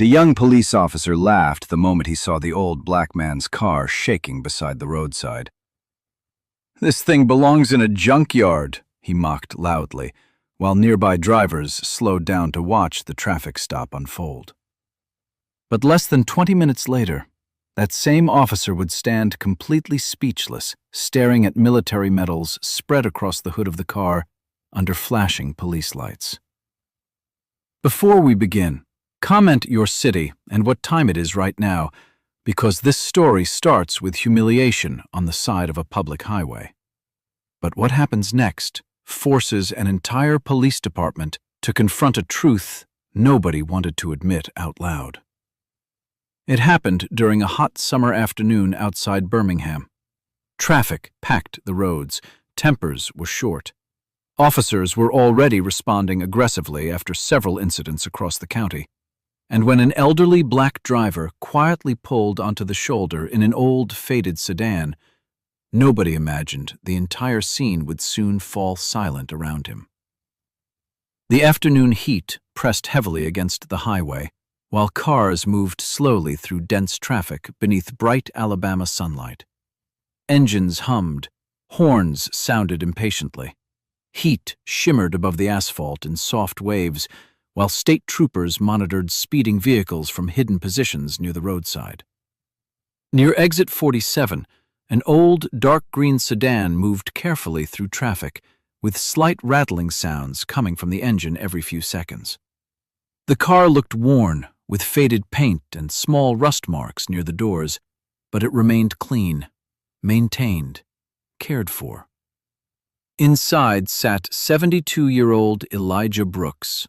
The young police officer laughed the moment he saw the old black man's car shaking beside the roadside. "This thing belongs in a junkyard," he mocked loudly, while nearby drivers slowed down to watch the traffic stop unfold. But less than 20 minutes later, that same officer would stand completely speechless, staring at military medals spread across the hood of the car under flashing police lights. Before we begin, comment your city and what time it is right now, because this story starts with humiliation on the side of a public highway. But what happens next forces an entire police department to confront a truth nobody wanted to admit out loud. It happened during a hot summer afternoon outside Birmingham. Traffic packed the roads, tempers were short. Officers were already responding aggressively after several incidents across the county. And when an elderly black driver quietly pulled onto the shoulder in an old, faded sedan, nobody imagined the entire scene would soon fall silent around him. The afternoon heat pressed heavily against the highway, while cars moved slowly through dense traffic beneath bright Alabama sunlight. Engines hummed, horns sounded impatiently. Heat shimmered above the asphalt in soft waves, while state troopers monitored speeding vehicles from hidden positions near the roadside. Near exit 47, an old, dark green sedan moved carefully through traffic, with slight rattling sounds coming from the engine every few seconds. The car looked worn, with faded paint and small rust marks near the doors, but it remained clean, maintained, cared for. Inside sat 72-year-old Elijah Brooks.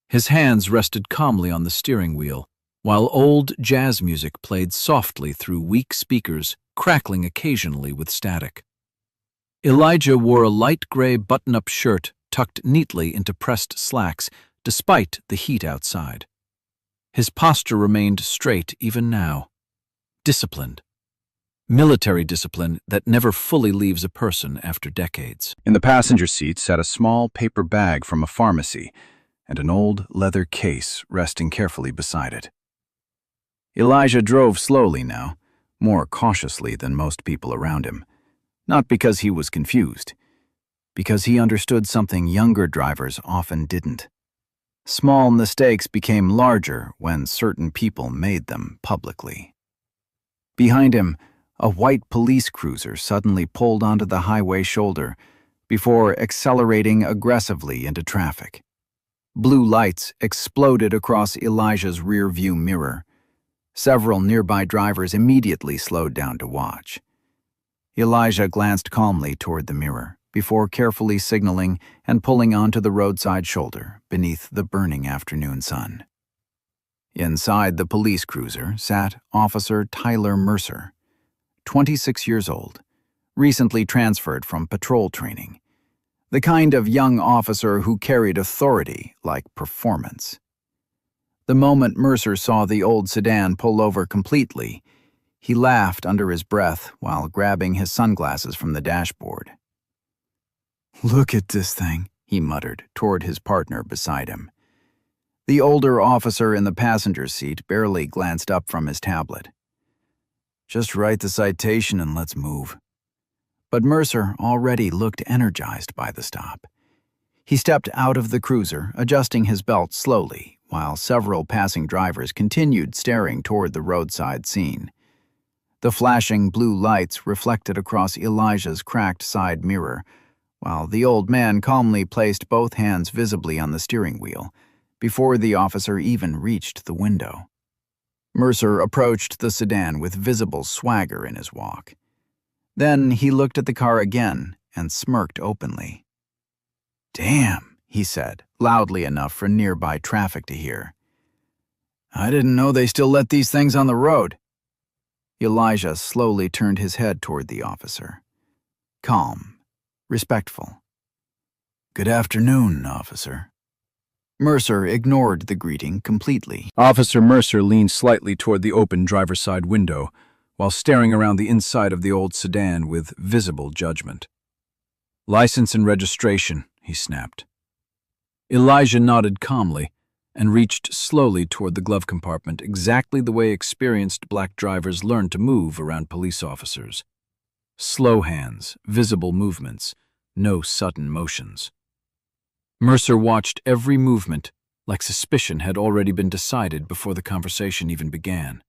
His hands rested calmly on the steering wheel, while old jazz music played softly through weak speakers, crackling occasionally with static. Elijah wore a light gray button-up shirt tucked neatly into pressed slacks, despite the heat outside. His posture remained straight even now. Disciplined. Military discipline that never fully leaves a person after decades. In the passenger seat sat a small paper bag from a pharmacy, and an old leather case resting carefully beside it. Elijah drove slowly now, more cautiously than most people around him, not because he was confused, because he understood something younger drivers often didn't. Small mistakes became larger when certain people made them publicly. Behind him, a white police cruiser suddenly pulled onto the highway shoulder before accelerating aggressively into traffic. Blue lights exploded across Elijah's rear-view mirror. Several nearby drivers immediately slowed down to watch. Elijah glanced calmly toward the mirror before carefully signaling and pulling onto the roadside shoulder beneath the burning afternoon sun. Inside the police cruiser sat Officer Tyler Mercer, 26 years old, recently transferred from patrol training. The kind of young officer who carried authority like performance. The moment Mercer saw the old sedan pull over completely, he laughed under his breath while grabbing his sunglasses from the dashboard. "Look at this thing," he muttered toward his partner beside him. The older officer in the passenger seat barely glanced up from his tablet. "Just write the citation and let's move." But Mercer already looked energized by the stop. He stepped out of the cruiser, adjusting his belt slowly, while several passing drivers continued staring toward the roadside scene. The flashing blue lights reflected across Elijah's cracked side mirror, while the old man calmly placed both hands visibly on the steering wheel before the officer even reached the window. Mercer approached the sedan with visible swagger in his walk. Then he looked at the car again and smirked openly. "Damn," he said, loudly enough for nearby traffic to hear. "I didn't know they still let these things on the road." Elijah slowly turned his head toward the officer. Calm, respectful. "Good afternoon, officer." Mercer ignored the greeting completely. Officer Mercer leaned slightly toward the open driver's side window, while staring around the inside of the old sedan with visible judgment. "License and registration," he snapped. Elijah nodded calmly, and reached slowly toward the glove compartment exactly the way experienced black drivers learn to move around police officers. Slow hands, visible movements, no sudden motions. Mercer watched every movement like suspicion had already been decided before the conversation even began.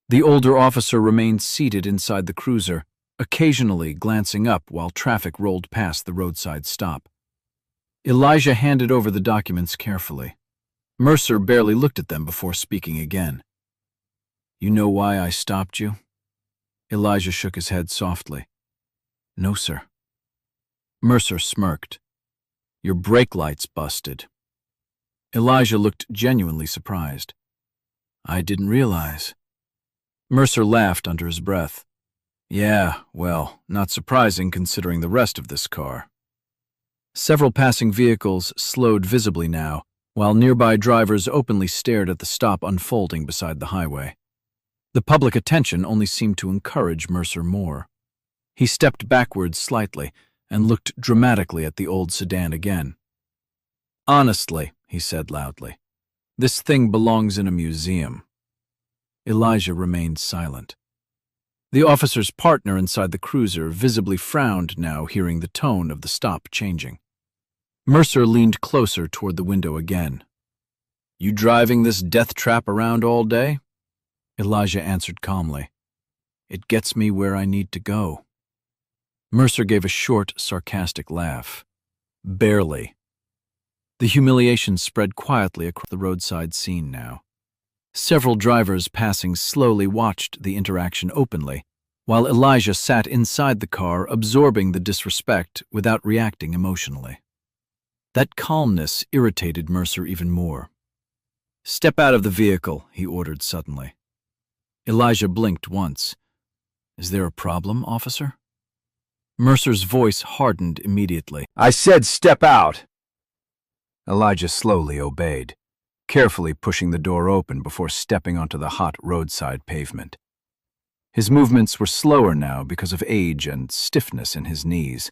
The older officer remained seated inside the cruiser, occasionally glancing up while traffic rolled past the roadside stop. Elijah handed over the documents carefully. Mercer barely looked at them before speaking again. "You know why I stopped you?" Elijah shook his head softly. "No, sir." Mercer smirked. "Your brake light's busted." Elijah looked genuinely surprised. "I didn't realize." Mercer laughed under his breath. "Yeah, well, not surprising considering the rest of this car." Several passing vehicles slowed visibly now, while nearby drivers openly stared at the stop unfolding beside the highway. The public attention only seemed to encourage Mercer more. He stepped backwards slightly and looked dramatically at the old sedan again. "Honestly," he said loudly, "this thing belongs in a museum." Elijah remained silent. The officer's partner inside the cruiser visibly frowned now, hearing the tone of the stop changing. Mercer leaned closer toward the window again. "You driving this death trap around all day?" Elijah answered calmly. "It gets me where I need to go." Mercer gave a short, sarcastic laugh. "Barely." The humiliation spread quietly across the roadside scene now. Several drivers passing slowly watched the interaction openly, while Elijah sat inside the car absorbing the disrespect without reacting emotionally. That calmness irritated Mercer even more. "Step out of the vehicle," he ordered suddenly. Elijah blinked once. "Is there a problem, officer?" Mercer's voice hardened immediately. "I said step out!" Elijah slowly obeyed, carefully pushing the door open before stepping onto the hot roadside pavement. His movements were slower now because of age and stiffness in his knees.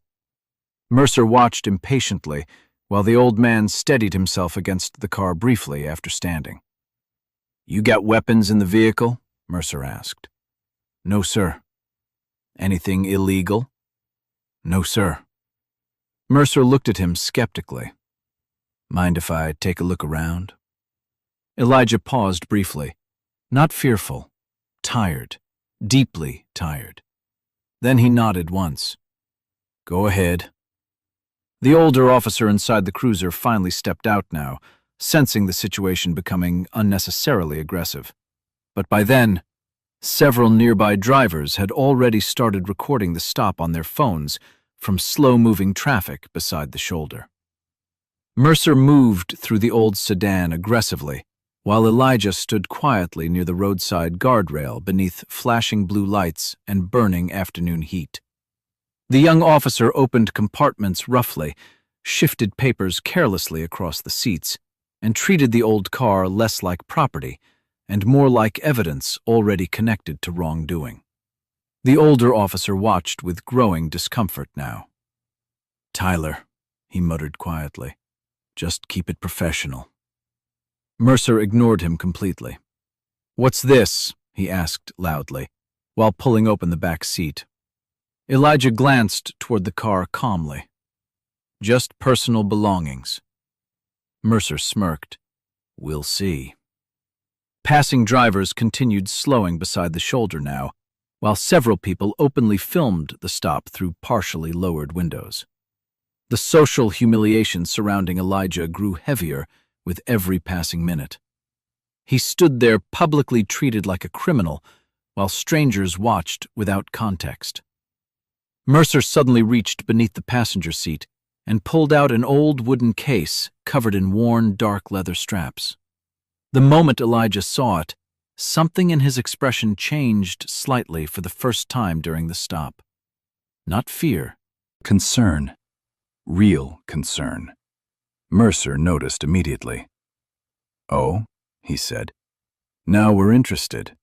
Mercer watched impatiently while the old man steadied himself against the car briefly after standing. "You got weapons in the vehicle?" Mercer asked. "No, sir." "Anything illegal?" "No, sir." Mercer looked at him skeptically. "Mind if I take a look around?" Elijah paused briefly, not fearful, tired, deeply tired. Then he nodded once. "Go ahead." The older officer inside the cruiser finally stepped out now, sensing the situation becoming unnecessarily aggressive. But by then, several nearby drivers had already started recording the stop on their phones from slow-moving traffic beside the shoulder. Mercer moved through the old sedan aggressively, while Elijah stood quietly near the roadside guardrail beneath flashing blue lights and burning afternoon heat. The young officer opened compartments roughly, shifted papers carelessly across the seats, and treated the old car less like property and more like evidence already connected to wrongdoing. The older officer watched with growing discomfort now. "Tyler," he muttered quietly, "just keep it professional." Mercer ignored him completely. "What's this?" he asked loudly, while pulling open the back seat. Elijah glanced toward the car calmly. "Just personal belongings." Mercer smirked. "We'll see." Passing drivers continued slowing beside the shoulder now, while several people openly filmed the stop through partially lowered windows. The social humiliation surrounding Elijah grew heavier with every passing minute. He stood there publicly treated like a criminal, while strangers watched without context. Mercer suddenly reached beneath the passenger seat and pulled out an old wooden case covered in worn, dark leather straps. The moment Elijah saw it, something in his expression changed slightly for the first time during the stop. Not fear. Concern. Real concern. Mercer noticed immediately. "Oh," he said. "Now we're interested."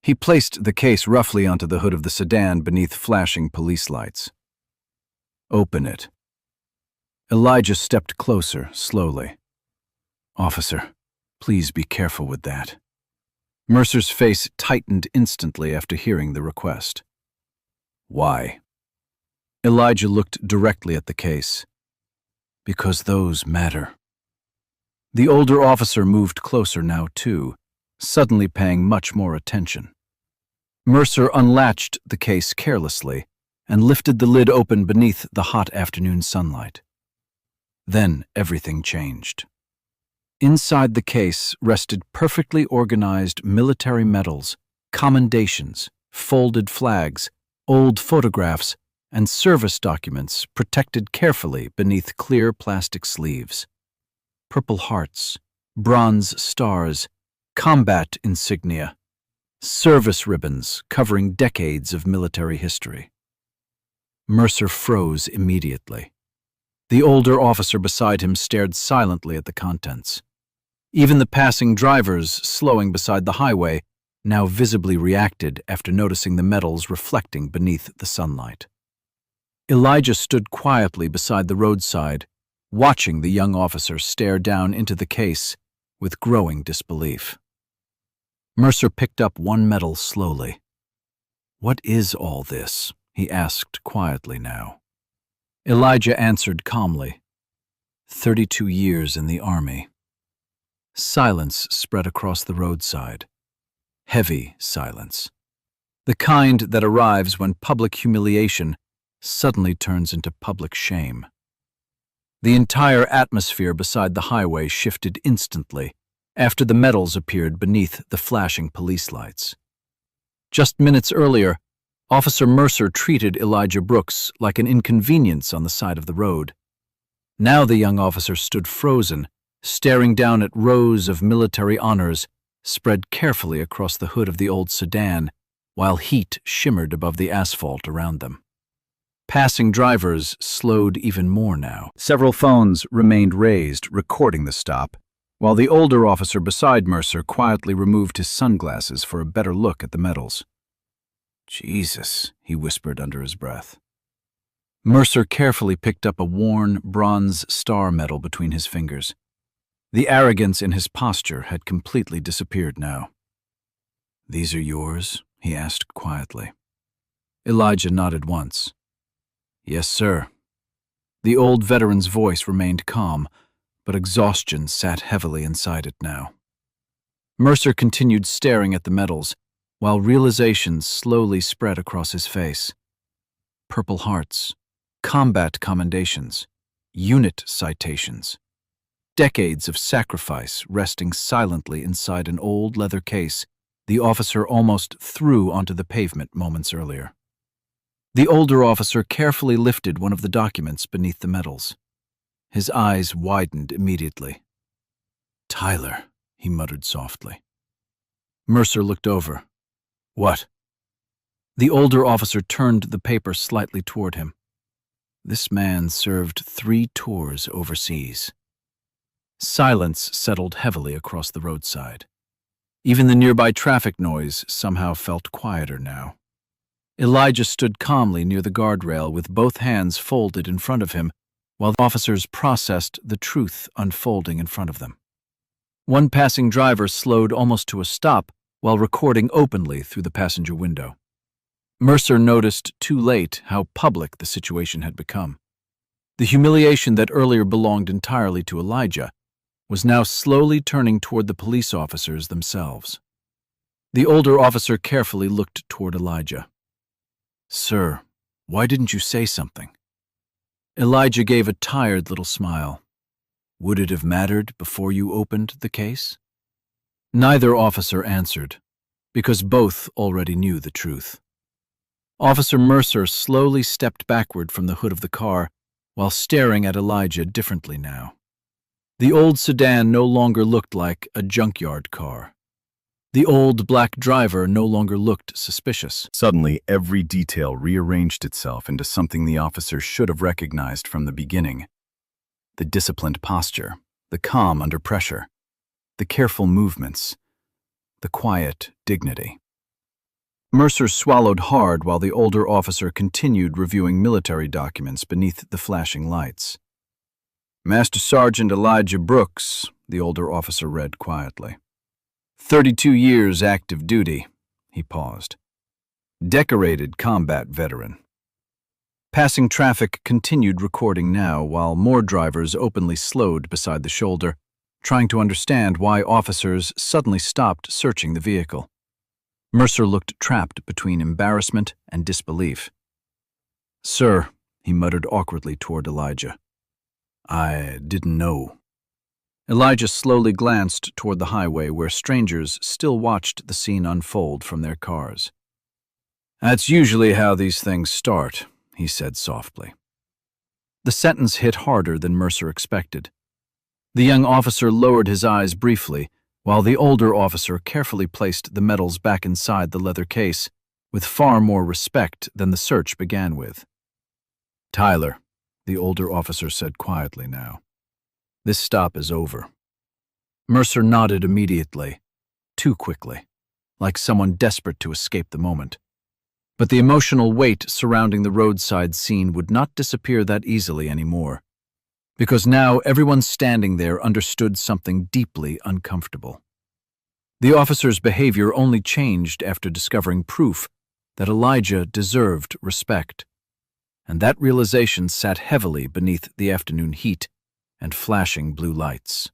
He placed the case roughly onto the hood of the sedan beneath flashing police lights. "Open it." Elijah stepped closer, slowly. "Officer," Please be careful with that. Mercer's face tightened instantly after hearing the request. Why? Elijah looked directly at the case. Because those matter. The older officer moved closer now, too, suddenly paying much more attention. Mercer unlatched the case carelessly and lifted the lid open beneath the hot afternoon sunlight. Then everything changed. Inside the case rested perfectly organized military medals, commendations, folded flags, old photographs, and service documents protected carefully beneath clear plastic sleeves. Purple hearts, bronze stars, combat insignia, service ribbons covering decades of military history. Mercer froze immediately. The older officer beside him stared silently at the contents. Even the passing drivers slowing beside the highway now visibly reacted after noticing the medals reflecting beneath the sunlight. Elijah stood quietly beside the roadside, watching the young officer stare down into the case with growing disbelief. Mercer picked up one medal slowly. "What is all this?" he asked quietly now. Elijah answered calmly. 32 years in the army. Silence spread across the roadside. Heavy silence. The kind that arrives when public humiliation suddenly turns into public shame. The entire atmosphere beside the highway shifted instantly after the medals appeared beneath the flashing police lights. Just minutes earlier, Officer Mercer treated Elijah Brooks like an inconvenience on the side of the road. Now the young officer stood frozen, staring down at rows of military honors spread carefully across the hood of the old sedan, while heat shimmered above the asphalt around them. Passing drivers slowed even more now. Several phones remained raised, recording the stop, while the older officer beside Mercer quietly removed his sunglasses for a better look at the medals. "Jesus," he whispered under his breath. Mercer carefully picked up a worn bronze star medal between his fingers. The arrogance in his posture had completely disappeared now. "These are yours?" he asked quietly. Elijah nodded once. "Yes, sir." The old veteran's voice remained calm, but exhaustion sat heavily inside it now. Mercer continued staring at the medals, while realizations slowly spread across his face. Purple hearts, combat commendations, unit citations. Decades of sacrifice resting silently inside an old leather case the officer almost threw onto the pavement moments earlier. The older officer carefully lifted one of the documents beneath the medals. His eyes widened immediately. "Tyler," he muttered softly. Mercer looked over. "What?" The older officer turned the paper slightly toward him. "This man served 3 tours overseas." Silence settled heavily across the roadside. Even the nearby traffic noise somehow felt quieter now. Elijah stood calmly near the guardrail with both hands folded in front of him while the officers processed the truth unfolding in front of them. One passing driver slowed almost to a stop while recording openly through the passenger window. Mercer noticed too late how public the situation had become. The humiliation that earlier belonged entirely to Elijah was now slowly turning toward the police officers themselves. The older officer carefully looked toward Elijah. "Sir, why didn't you say something?" Elijah gave a tired little smile. "Would it have mattered before you opened the case?" Neither officer answered, because both already knew the truth. Officer Mercer slowly stepped backward from the hood of the car while staring at Elijah differently now. The old sedan no longer looked like a junkyard car. The old black driver no longer looked suspicious. Suddenly, every detail rearranged itself into something the officer should have recognized from the beginning. The disciplined posture, the calm under pressure, the careful movements, the quiet dignity. Mercer swallowed hard while the older officer continued reviewing military documents beneath the flashing lights. "Master Sergeant Elijah Brooks, the older officer read quietly. 32 years active duty. He paused. Decorated combat veteran. Passing traffic continued recording now while more drivers openly slowed beside the shoulder, trying to understand why officers suddenly stopped searching the vehicle. Mercer looked trapped between embarrassment and disbelief. "Sir," he muttered awkwardly toward Elijah. "I didn't know." Elijah slowly glanced toward the highway where strangers still watched the scene unfold from their cars. "That's usually how these things start," he said softly. The sentence hit harder than Mercer expected. The young officer lowered his eyes briefly, while the older officer carefully placed the medals back inside the leather case, with far more respect than the search began with. "Tyler," the older officer said quietly now, "this stop is over." Mercer nodded immediately, too quickly, like someone desperate to escape the moment. But the emotional weight surrounding the roadside scene would not disappear that easily anymore, because now everyone standing there understood something deeply uncomfortable. The officer's behavior only changed after discovering proof that Elijah deserved respect, and that realization sat heavily beneath the afternoon heat and flashing blue lights.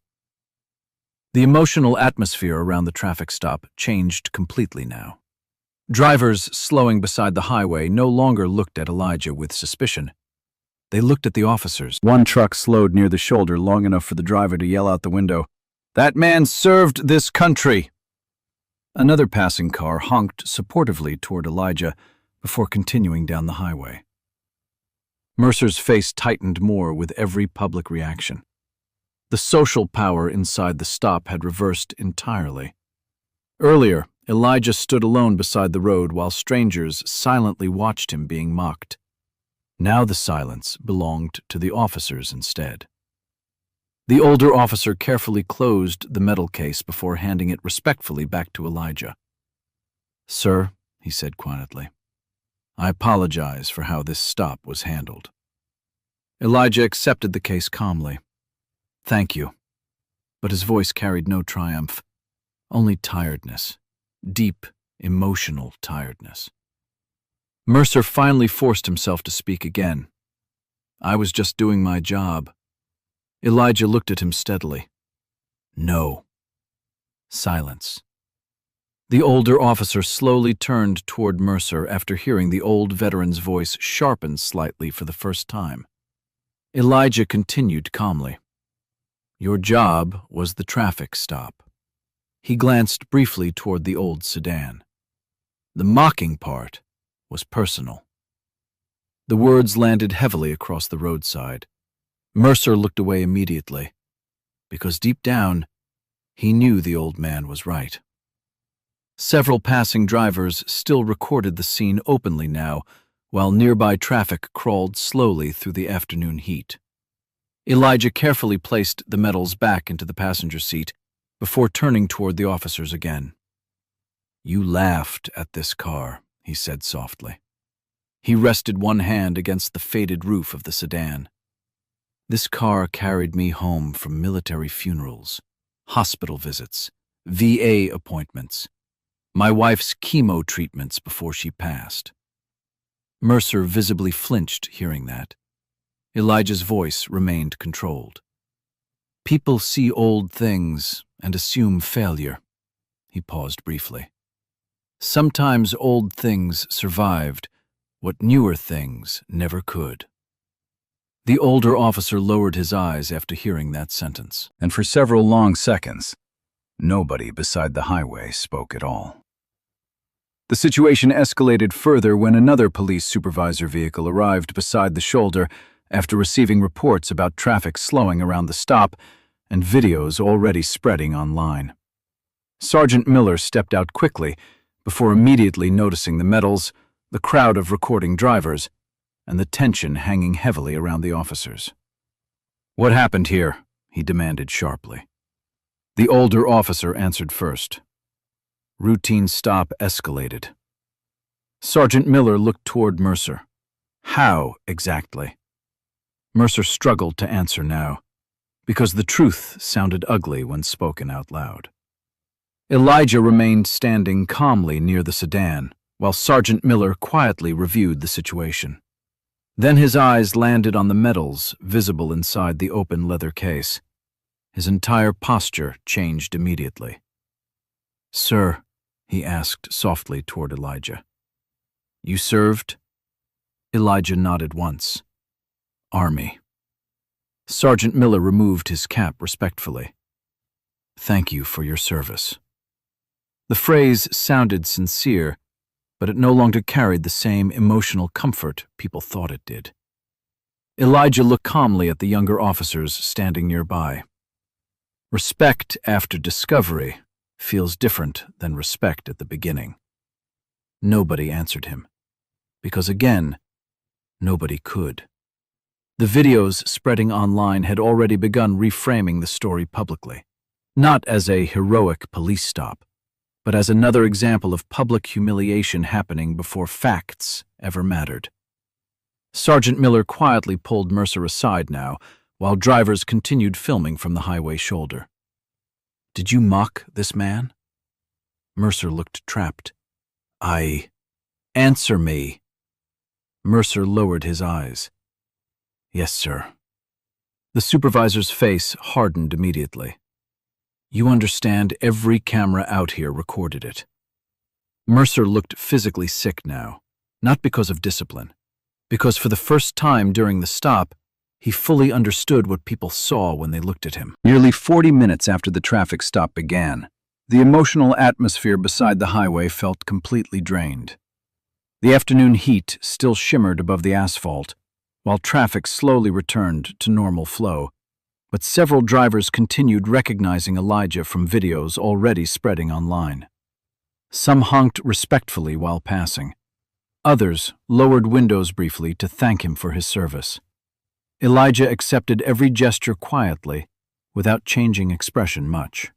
The emotional atmosphere around the traffic stop changed completely now. Drivers slowing beside the highway no longer looked at Elijah with suspicion. They looked at the officers. One truck slowed near the shoulder long enough for the driver to yell out the window, "That man served this country!" Another passing car honked supportively toward Elijah before continuing down the highway. Mercer's face tightened more with every public reaction. The social power inside the stop had reversed entirely. Earlier, Elijah stood alone beside the road while strangers silently watched him being mocked. Now the silence belonged to the officers instead. The older officer carefully closed the metal case before handing it respectfully back to Elijah. "Sir," he said quietly, "I apologize for how this stop was handled." Elijah accepted the case calmly. "Thank you." But his voice carried no triumph, only tiredness. Deep, emotional tiredness. Mercer finally forced himself to speak again. "I was just doing my job." Elijah looked at him steadily. "No." Silence. The older officer slowly turned toward Mercer after hearing the old veteran's voice sharpen slightly for the first time. Elijah continued calmly. "Your job was the traffic stop." He glanced briefly toward the old sedan. "The mocking part was personal." The words landed heavily across the roadside. Mercer looked away immediately, because deep down, he knew the old man was right. Several passing drivers still recorded the scene openly now, while nearby traffic crawled slowly through the afternoon heat. Elijah carefully placed the medals back into the passenger seat before turning toward the officers again. "You laughed at this car," he said softly. He rested one hand against the faded roof of the sedan. "This car carried me home from military funerals, hospital visits, VA appointments, my wife's chemo treatments before she passed." Mercer visibly flinched hearing that. Elijah's voice remained controlled. "People see old things and assume failure." He paused briefly. "Sometimes old things survived what newer things never could." The older officer lowered his eyes after hearing that sentence. And for several long seconds, nobody beside the highway spoke at all. The situation escalated further when another police supervisor vehicle arrived beside the shoulder after receiving reports about traffic slowing around the stop and videos already spreading online. Sergeant Miller stepped out quickly before immediately noticing the medals, the crowd of recording drivers, and the tension hanging heavily around the officers. "What happened here?" he demanded sharply. The older officer answered first. "Routine stop escalated." Sergeant Miller looked toward Mercer. "How exactly?" Mercer struggled to answer now. because the truth sounded ugly when spoken out loud. Elijah remained standing calmly near the sedan, while Sergeant Miller quietly reviewed the situation. Then his eyes landed on the medals visible inside the open leather case. His entire posture changed immediately. "Sir," he asked softly toward Elijah. "You served?" Elijah nodded once. "Army." Sergeant Miller removed his cap respectfully. "Thank you for your service." The phrase sounded sincere, but it no longer carried the same emotional comfort people thought it did. Elijah looked calmly at the younger officers standing nearby. Respect after discovery feels different than respect at the beginning. Nobody answered him, because again, nobody could. The videos spreading online had already begun reframing the story publicly, not as a heroic police stop, but as another example of public humiliation happening before facts ever mattered. Sergeant Miller quietly pulled Mercer aside now, while drivers continued filming from the highway shoulder. "Did you mock this man?" Mercer looked trapped. Answer me." Mercer lowered his eyes. "Yes, sir." The supervisor's face hardened immediately. "You understand every camera out here recorded it." Mercer looked physically sick now, not because of discipline, because for the first time during the stop, he fully understood what people saw when they looked at him. Nearly 40 minutes after the traffic stop began, the emotional atmosphere beside the highway felt completely drained. The afternoon heat still shimmered above the asphalt, while traffic slowly returned to normal flow, but several drivers continued recognizing Elijah from videos already spreading online. Some honked respectfully while passing. Others lowered windows briefly to thank him for his service. Elijah accepted every gesture quietly, without changing expression much.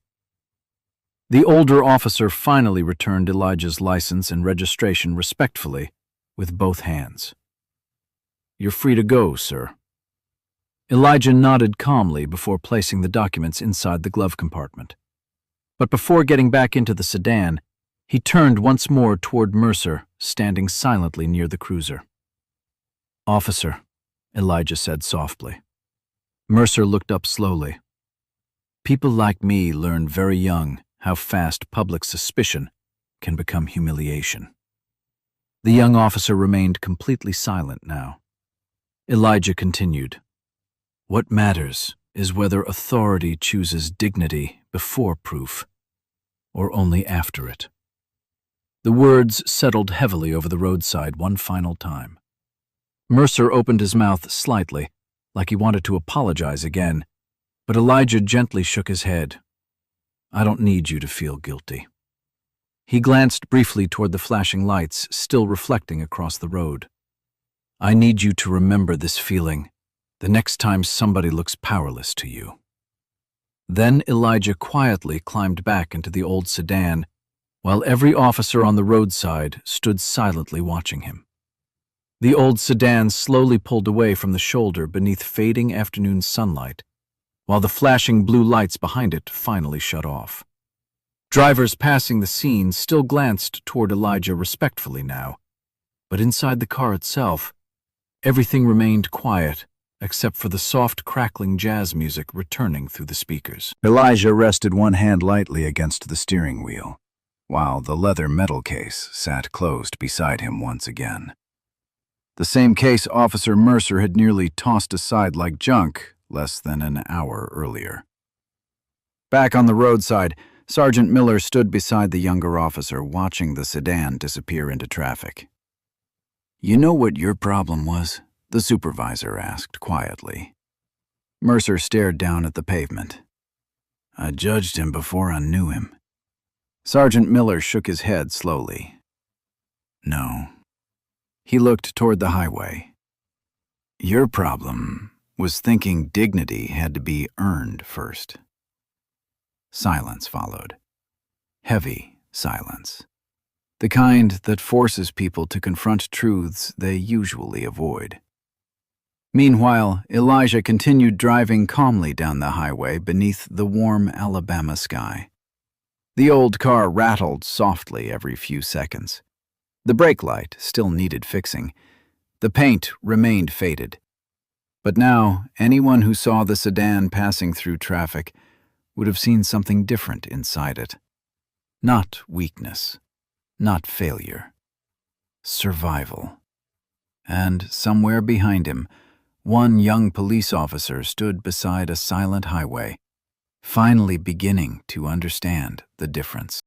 The older officer finally returned Elijah's license and registration respectfully, with both hands. "You're free to go, sir." Elijah nodded calmly before placing the documents inside the glove compartment. But before getting back into the sedan, he turned once more toward Mercer, standing silently near the cruiser. "Officer," Elijah said softly. Mercer looked up slowly. "People like me learn very young how fast public suspicion can become humiliation." The young officer remained completely silent now. Elijah continued. "What matters is whether authority chooses dignity before proof, or only after it." The words settled heavily over the roadside one final time. Mercer opened his mouth slightly, like he wanted to apologize again, but Elijah gently shook his head. "I don't need you to feel guilty." He glanced briefly toward the flashing lights still reflecting across the road. "I need you to remember this feeling the next time somebody looks powerless to you." Then Elijah quietly climbed back into the old sedan, while every officer on the roadside stood silently watching him. The old sedan slowly pulled away from the shoulder beneath fading afternoon sunlight, while the flashing blue lights behind it finally shut off. Drivers passing the scene still glanced toward Elijah respectfully now, but inside the car itself, everything remained quiet except for the soft crackling jazz music returning through the speakers. Elijah rested one hand lightly against the steering wheel, while the leather metal case sat closed beside him once again. The same case Officer Mercer had nearly tossed aside like junk less than an hour earlier. Back on the roadside, Sergeant Miller stood beside the younger officer, watching the sedan disappear into traffic. "You know what your problem was?" the supervisor asked quietly. Mercer stared down at the pavement. "I judged him before I knew him." Sergeant Miller shook his head slowly. "No." He looked toward the highway. "Your problem was thinking dignity had to be earned first." Silence followed. Heavy silence. The kind that forces people to confront truths they usually avoid. Meanwhile, Elijah continued driving calmly down the highway beneath the warm Alabama sky. The old car rattled softly every few seconds. The brake light still needed fixing. The paint remained faded. But now, anyone who saw the sedan passing through traffic would have seen something different inside it. Not weakness, not failure. Survival. And somewhere behind him, one young police officer stood beside a silent highway, finally beginning to understand the difference.